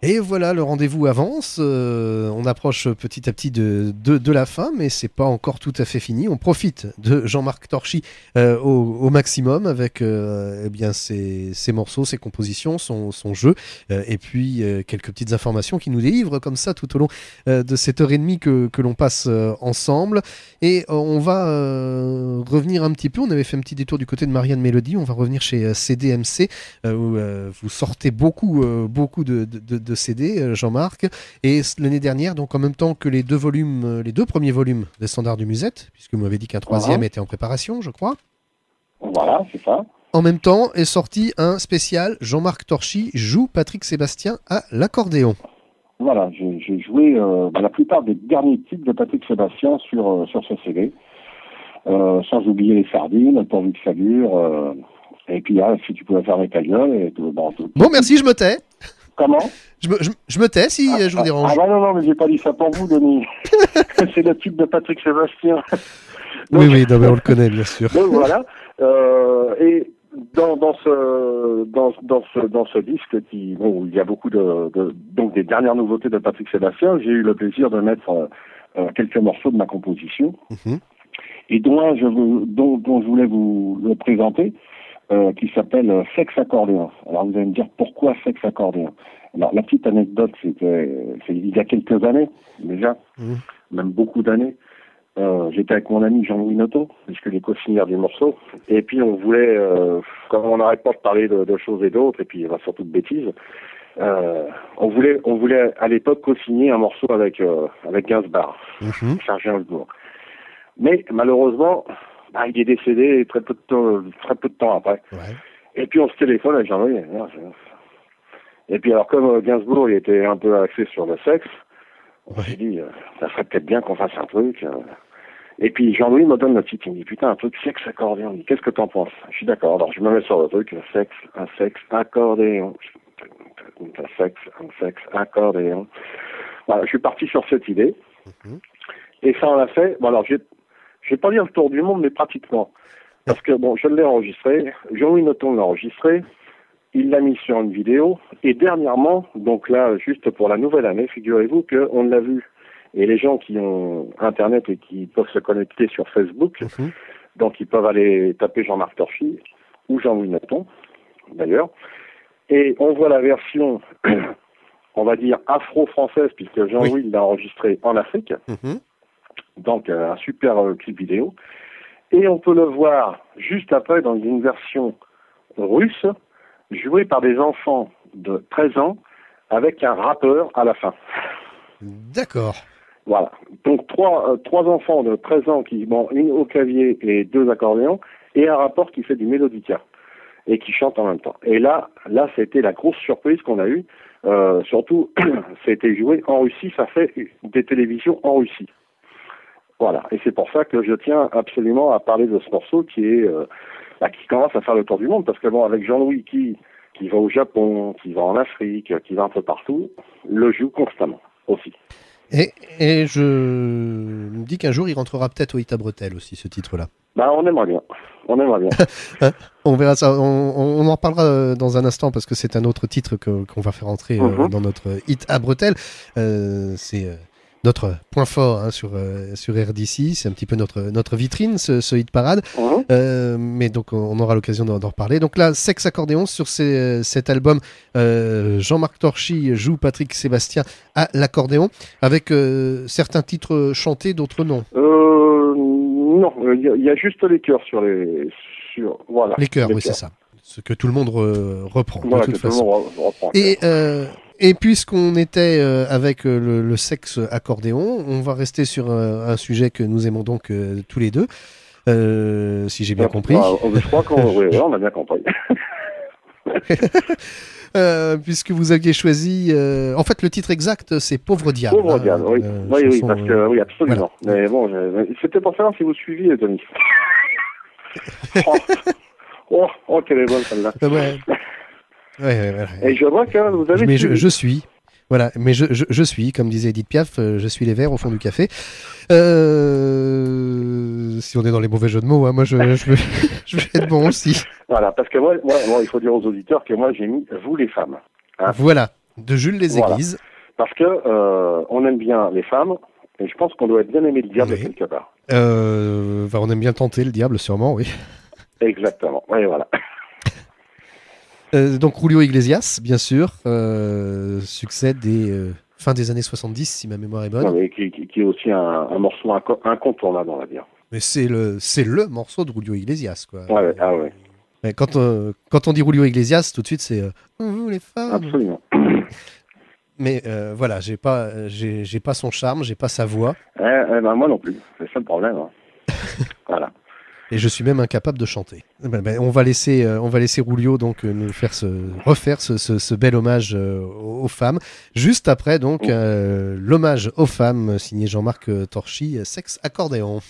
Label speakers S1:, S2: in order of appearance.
S1: Et voilà, le rendez-vous avance. On approche petit à petit de la fin, mais c'est pas encore tout à fait fini. On profite de Jean-Marc Torchy au maximum avec eh bien ses morceaux, ses compositions, son jeu, et puis quelques petites informations qui nous délivrent comme ça tout au long de cette heure et demie que l'on passe ensemble. Et on va revenir un petit peu. On avait fait un petit détour du côté de Marianne Mélodie. On va revenir chez CDMC où vous sortez beaucoup de CD, Jean-Marc. Et l'année dernière, donc en même temps que les deux premiers volumes des Standards du Musette, puisque vous m'avez dit qu'un troisième était en préparation, je crois.
S2: Voilà, c'est ça.
S1: En même temps est sorti un spécial Jean-Marc Torchy joue Patrick Sébastien à l'accordéon.
S2: Voilà, j'ai joué la plupart des derniers titres de Patrick Sébastien sur ce CD. Sans oublier les sardines, pourvu que ça dure. Et puis là, si tu pouvais fermer ta gueule. Et tout,
S1: bon, merci, je me tais.
S2: Comment?
S1: Je me tais si je vous dérange.
S2: Ah bah non, mais j'ai pas dit ça pour vous, Denis. C'est le type de Patrick Sébastien.
S1: Donc, oui, non, mais on le connaît, bien sûr.
S2: Donc voilà. Et dans ce disque où il y a beaucoup donc des dernières nouveautés de Patrick Sébastien, j'ai eu le plaisir de mettre quelques morceaux de ma composition. Et dont je voulais vous le présenter, qui s'appelle Sexe Accordéon. Alors vous allez me dire pourquoi Sexe Accordéon. Alors la petite anecdote, c'est il y a quelques années déjà, même beaucoup d'années, j'étais avec mon ami Jean-Louis Noton, puisque les co-signeurs du morceau, et puis on voulait, comme on n'arrête pas de parler de choses et d'autres, et puis surtout de bêtises, on voulait à l'époque co-signer un morceau avec Gainsbourg, Serge Gainsbourg. Mais malheureusement, il est décédé très peu de temps après. Ouais. Et puis on se téléphone avec Jean-Louis. Et puis alors comme Gainsbourg il était un peu axé sur le sexe, on s'est dit ça serait peut-être bien qu'on fasse un truc. Et puis Jean-Louis me donne le titre, il me dit putain un truc sexe accordéon. Il me dit qu'est-ce que t'en penses? Je suis d'accord. Alors je me mets sur le truc, un sexe accordéon. Un sexe accordéon. Voilà, je suis parti sur cette idée. Et ça en a fait. Bon alors je vais pas dire le tour du monde, mais pratiquement. Parce que, bon, je l'ai enregistré, Jean-Louis Noton l'a enregistré, il l'a mis sur une vidéo, et dernièrement, donc là, juste pour la nouvelle année, figurez-vous qu'on l'a vu. Et les gens qui ont Internet et qui peuvent se connecter sur Facebook, donc ils peuvent aller taper Jean-Marc Torchy, ou Jean-Louis Noton, d'ailleurs, et on voit la version, on va dire, afro-française, puisque Jean-Louis l'a enregistré en Afrique, donc un super clip vidéo, et on peut le voir juste après dans une version russe, jouée par des enfants de 13 ans, avec un rappeur à la fin.
S1: D'accord.
S2: Voilà. Donc trois enfants de 13 ans qui ont une au clavier et deux accordéons, et un rappeur qui fait du mélodica, et qui chante en même temps. Et là c'était la grosse surprise qu'on a eue, surtout, c'était joué en Russie, ça fait des télévisions en Russie. Voilà, et c'est pour ça que je tiens absolument à parler de ce morceau qui commence à faire le tour du monde, parce que bon, avec Jean-Louis qui va au Japon, qui va en Afrique, qui va un peu partout, le joue constamment aussi.
S1: Et je me dis qu'un jour il rentrera peut-être au Hit à Bretelles aussi, ce titre-là.
S2: Bah, on aimerait bien.
S1: On verra ça, on en reparlera dans un instant, parce que c'est un autre titre qu'on va faire entrer dans notre Hit à Bretelles. C'est notre point fort sur RDC, c'est un petit peu notre vitrine, ce hit parade. Mais donc on aura l'occasion d'en reparler. Donc là, Sexe Accordéon sur cet album, Jean-Marc Torchy joue Patrick Sébastien à l'accordéon, avec certains titres chantés, d'autres non.
S2: Non, il y a juste les chœurs voilà.
S1: Les chœurs, oui, c'est ça. Ce que tout le monde reprend,
S2: voilà,
S1: de toute façon. Et puisqu'on était avec le sexe accordéon, on va rester sur un sujet que nous aimons donc tous les deux, si j'ai bien compris.
S2: Je crois qu'on a bien compris.
S1: Puisque vous aviez choisi... en fait, le titre exact, c'est Pauvre Diable.
S2: Pauvre Diable, oui. Oui, parce que, oui, absolument. Voilà. Mais bon, c'était pour savoir si vous suiviez, Denis. Oh, quelle est bonne celle-là.
S1: Ouais.
S2: Et je vois que vous avez...
S1: Mais je suis. Voilà, mais je suis, comme disait Edith Piaf, je suis les vers au fond du café. Si on est dans les mauvais jeux de mots, moi je vais être bon aussi.
S2: Voilà, parce que moi, il faut dire aux auditeurs que moi j'ai mis vous les femmes.
S1: Voilà. De Jules Les Églises.
S2: Parce que on aime bien les femmes, et je pense qu'on doit être bien aimé le diable quelque part.
S1: On aime bien tenter le diable, sûrement, oui.
S2: Exactement, oui, voilà.
S1: Donc Julio Iglesias, bien sûr, succès des fin des années 70, si ma mémoire est bonne.
S2: Non, mais qui est aussi un morceau incontournable, on va dire.
S1: Mais c'est le morceau de Julio Iglesias, quoi.
S2: Ouais, ah ouais.
S1: Mais quand on dit Julio Iglesias, tout de suite c'est les femmes.
S2: Absolument.
S1: Mais voilà, j'ai pas son charme, j'ai pas sa voix.
S2: Ben, moi non plus, c'est ça le problème. Hein. Voilà.
S1: Et je suis même incapable de chanter. On va laisser Julio donc nous refaire ce bel hommage aux femmes. Juste après donc l'hommage aux femmes signé Jean-Marc Torchy, Sexe Accordéon.